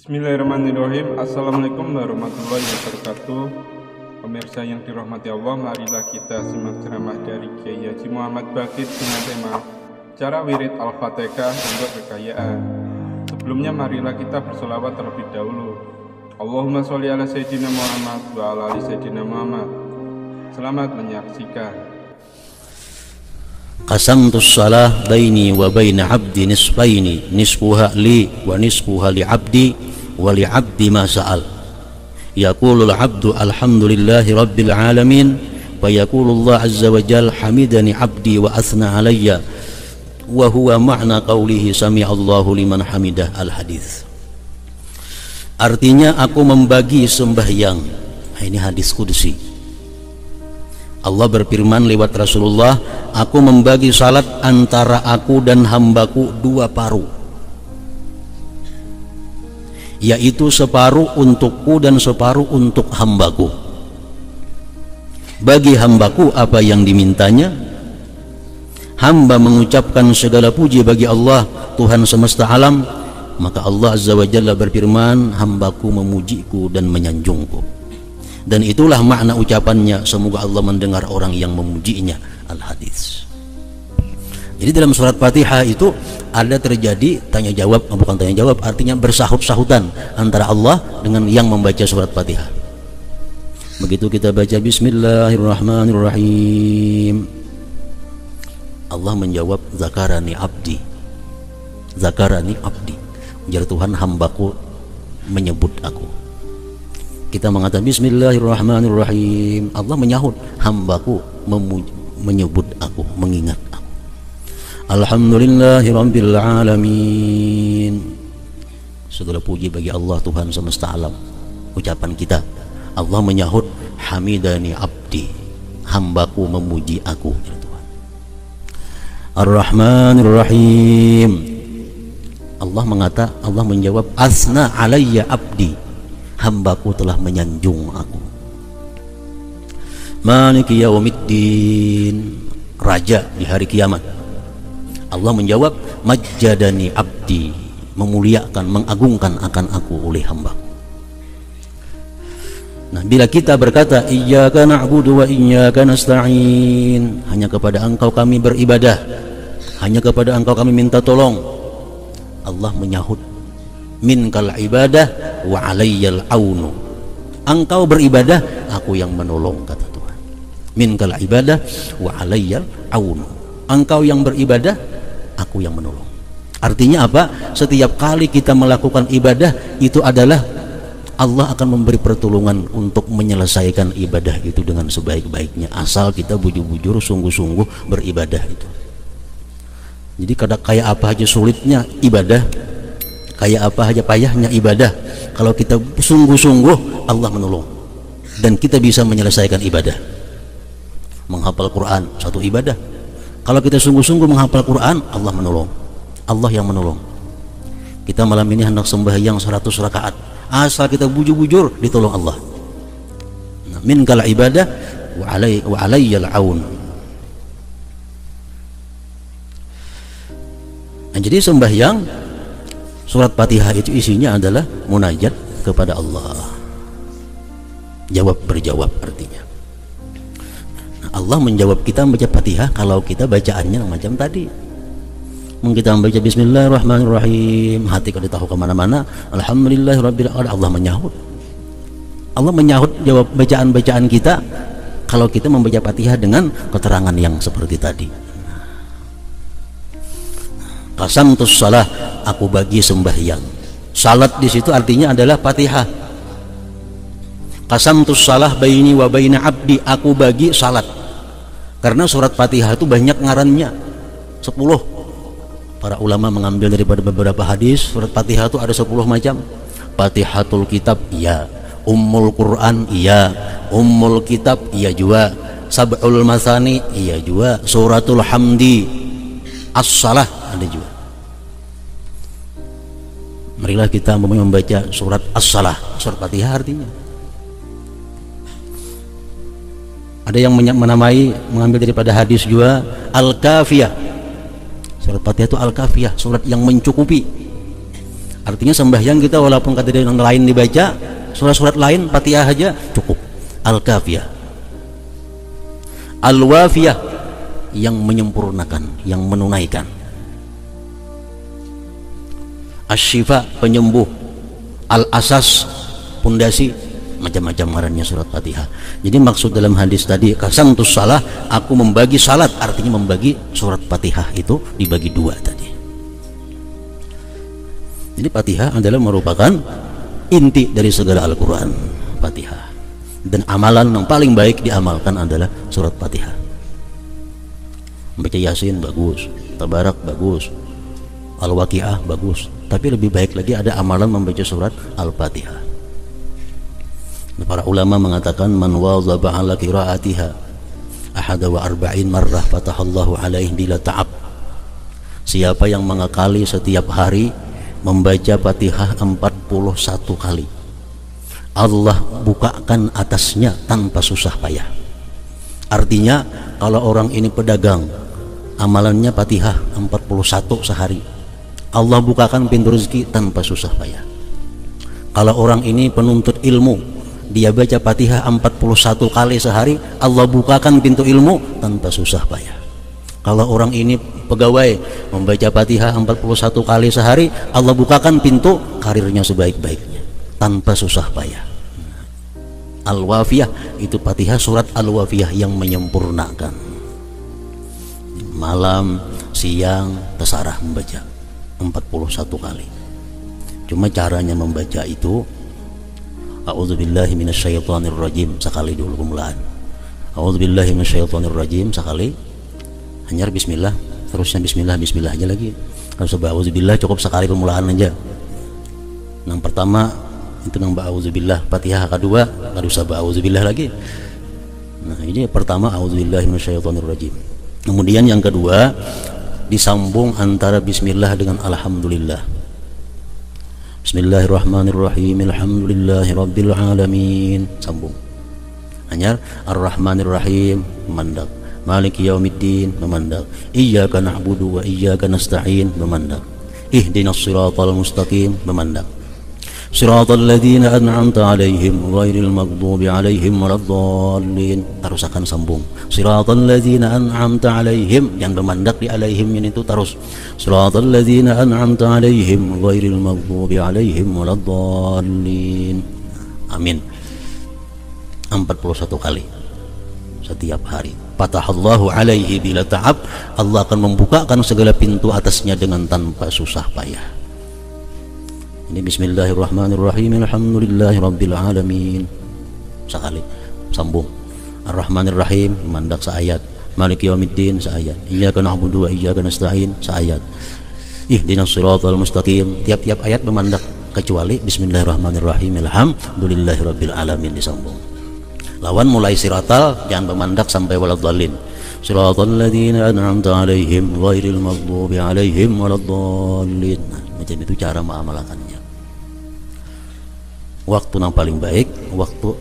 Bismillahirrahmanirrahim. Assalamualaikum warahmatullahi wabarakatuh. Pemirsa yang dirahmati Allah, marilah kita simak ceramah dari Kiai Haji Muhammad Bakir dengan tema cara wirid Al-Fatihah untuk kekayaan. Sebelumnya marilah kita bersolawat terlebih dahulu. Allahumma sholli ala Sayyidina Muhammad wa ala ali Sayyidina Muhammad. Selamat menyaksikan. Qasamtu shalah baini wa baina abdi nisfaini, nisfuha li wa nisfuha li abdi wa li abdi ma sa'al. Yaqulul abdu alhamdulillahi rabbil alamin wa yaqulullah azza wa jal hamidani abdi wa athna alayya wa huwa ma'na qawlihi sami'allahu liman hamidah. Al-hadis. Artinya aku membagi sembahyang. Ini hadis qudsi. Allah berfirman lewat Rasulullah, aku membagi salat antara aku dan hambaku dua paruh, yaitu separuh untukku dan separuh untuk hambaku. Bagi hambaku apa yang dimintanya, hamba mengucapkan segala puji bagi Allah Tuhan semesta alam, maka Allah azza wa jalla berfirman, hambaku memujiku dan menyanjungku. Dan itulah makna ucapannya, semoga Allah mendengar orang yang memujinya. Al-hadis. Jadi dalam surat Fatihah itu ada terjadi tanya jawab, bukan tanya jawab, artinya bersahut-sahutan antara Allah dengan yang membaca surat Fatihah. Begitu kita baca Bismillahirrahmanirrahim, Allah menjawab, zakarani abdi, zakarani abdi, ujar Tuhan, hambaku menyebut aku. Kita mengatakan Bismillahirrahmanirrahim, Allah menyahut, hambaku menyebut aku, mengingat aku. Alhamdulillahirabbil alamin, segala puji bagi Allah Tuhan semesta alam. Ucapan kita, Allah menyahut, hamidani abdi, hambaku memuji aku. Ar-Rahmanirrahim, Allah mengata, Allah menjawab, asna alayya abdi, hambaku telah menyanjung aku. Maliki yaumiddin, raja di hari kiamat, Allah menjawab, majjadani abdi, memuliakan, mengagungkan akan aku oleh hambaku. Nah, bila kita berkata iyyaka na'budu wa iyyaka nasta'in, hanya kepada engkau kami beribadah, hanya kepada engkau kami minta tolong, Allah menyahut, minkal ibadah wa alayyal aunu, engkau beribadah, aku yang menolong, kata Tuhan. Minkal ibadah wa alayyal aunu, engkau yang beribadah, aku yang menolong. Artinya apa? Setiap kali kita melakukan ibadah itu adalah Allah akan memberi pertolongan untuk menyelesaikan ibadah itu dengan sebaik-baiknya, asal kita bujur-bujur sungguh-sungguh beribadah itu. Jadi kadang kayak apa aja sulitnya ibadah, kayak apa aja payahnya ibadah, kalau kita sungguh-sungguh Allah menolong dan kita bisa menyelesaikan ibadah. Menghafal Quran satu ibadah, kalau kita sungguh-sungguh menghafal Quran, Allah menolong, Allah yang menolong. Kita malam ini hendak sembahyang 100 rakaat, asal kita bujur-bujur ditolong Allah. Nah, minkal ibadah wa alayyal aun. Nah, jadi sembahyang surat Fatihah itu isinya adalah munajat kepada Allah, jawab berjawab artinya. Nah, Allah menjawab kita membaca Fatihah kalau kita bacaannya macam tadi. Kita membaca Bismillahirrahmanirrahim, hati kalau tahu kemana-mana, alhamdulillahirabbil alamin, Allah menyahut. Allah menyahut jawab bacaan-bacaan kita kalau kita membaca Fatihah dengan keterangan yang seperti tadi. Qasamtus shalah, aku bagi sembahyang. Salat di situ artinya adalah Fatihah. Qasamtus shalah baini wa baina abdi, aku bagi salat. Karena surat Fatihah itu banyak ngarannya, 10. Para ulama mengambil daripada beberapa hadis, surat Fatihah itu ada 10 macam. Fatihatul kitab, iya. Ummul Quran, iya. Ummul kitab, iya juga. Sab'ul masani, iya juga. Suratul hamdi, as-salah, ada juga. Marilah kita membaca surat as-salah, surat Fatihah artinya. Ada yang menamai, mengambil daripada hadis juga Al-Kafiyah. Surat Fatihah itu Al-Kafiyah, surat yang mencukupi. Artinya sembahyang kita walaupun kata yang lain dibaca, surat-surat lain Fatihah aja cukup. Al-Kafiyah, Al-Wafiyah, yang menyempurnakan, yang menunaikan. Asy-Syifa, penyembuh. Al-Asas, pondasi, macam-macam ngarannya surat Fatihah. Jadi maksud dalam hadis tadi, qasamtus shalah, aku membagi salat, artinya membagi surat Fatihah itu dibagi dua tadi. Jadi Fatihah adalah merupakan inti dari segala Al-Quran, Fatihah. Dan amalan yang paling baik diamalkan adalah surat Fatihah. Membaca Yasin bagus, Tabarak bagus, Al-Waqiah bagus, tapi lebih baik lagi ada amalan membaca surat Al-Fatihah. Para ulama mengatakan man wazaba ala qiraatiha ahada wa arba'in marrah fatahallahu alaihi bila ta'ab. Siapa yang mengakali setiap hari membaca Fatihah 41 kali, Allah bukakan atasnya tanpa susah payah. Artinya kalau orang ini pedagang, amalannya Fatihah 41 sehari, Allah bukakan pintu rezeki tanpa susah payah. Kalau orang ini penuntut ilmu, dia baca Fatihah 41 kali sehari, Allah bukakan pintu ilmu tanpa susah payah. Kalau orang ini pegawai, membaca Fatihah 41 kali sehari, Allah bukakan pintu karirnya sebaik-baiknya tanpa susah payah. Al-Wafiyah, itu Fatihah surat Al-Wafiyah yang menyempurnakan. Malam, siang, terserah membaca 41 kali. Cuma caranya membaca itu, a'udzubillahi minasyaitonirrajim sekali dulu pemulaan. A'udzubillahi minasyaitonirrajim sekali. Hanya bismillah, terusnya bismillah, bismillah aja lagi. Kalau sebab a'udzubillah cukup sekali pemulaan aja. Yang pertama itu nang ba'udzubillah, Fatihah kedua enggak usah ba'udzubillah lagi. Nah, ini pertama a'udzubillahi minasyaitonirrajim. Kemudian yang kedua disambung antara bismillah dengan alhamdulillah. Bismillahirrahmanirrahim, alhamdulillahi rabbil alamin, sambung. Hanya ar-rahmanirrahim memandak, maliki yaumiddin memandak, iyyaka na'budu wa iyyaka nasta'in memandak, ihdinas siratal mustaqim memandak, siratal ladzina an'amta 'alaihim ghairil maghdubi 'alaihim waladdallin. Terus akan sambung, siratal ladzina an'amta 'alaihim, yang memandak di alaihim itu terus, siratal ladzina an'amta 'alaihim ghairil maghdubi 'alaihim waladdallin. Amin. 41 kali setiap hari. Fatahallahu alaihi bila ta'ab, Allah akan membukakan segala pintu atasnya dengan tanpa susah payah. Ini bismillahirrahmanirrahim, alhamdulillahi rabbil alamin sekali, sambung. Ar-Rahmanir-Rahim mandak seayat, Maliki yaumiddin seayat, iyyaka na'budu wa iyyaka nasta'in seayat, ihdinas siratal mustaqim. Tiap-tiap ayat memandak kecuali bismillahirrahmanirrahim, alhamdulillahi rabbil alamin disambung. Lawan mulai siratal jangan memandak sampai waladdallin. Siratal ladzina an'amta 'alaihim ghairil maghdubi 'alaihim waladdallin. Macam itu cara mengamalkannya. Waktu yang paling baik waktu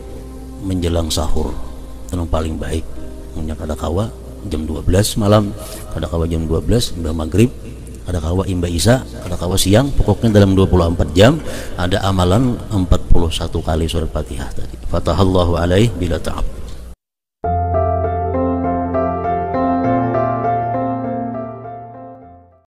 menjelang sahur, itu yang paling baik. Kada kawa jam 12 malam, kada kawa jam 12 imba maghrib, kada kawa imba isya, kada kawa siang. Pokoknya dalam 24 jam ada amalan 41 kali surat Fatihah tadi. Fatahallahu alaihi bila ta'ab.